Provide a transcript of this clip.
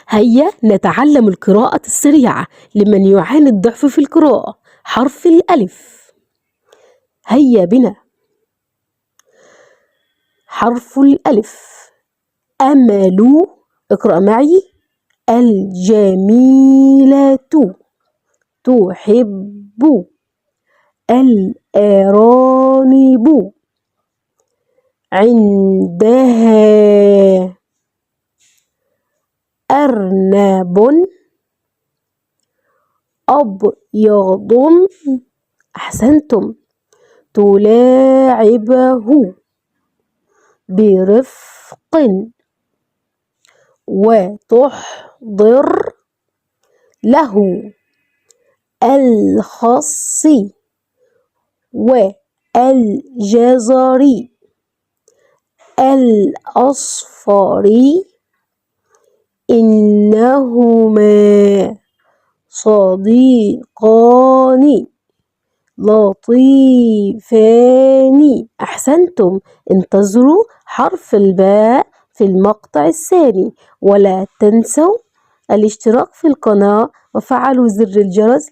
هيا نتعلم القراءة السريعة لمن يعاني الضعف في القراءة. حرف الألف. هيا بنا. حرف الألف. أمل. اقرأ معي. الجميلة تحب الأرانب عندها أرنب أبيض. أحسنتم. تلاعبه برفق وتحضر له الخس والجزر الأصفر. إنهما صديقان لطيفان. أحسنتم. انتظروا حرف الباء في المقطع الثاني، ولا تنسوا الاشتراك في القناة وفعلوا زر الجرس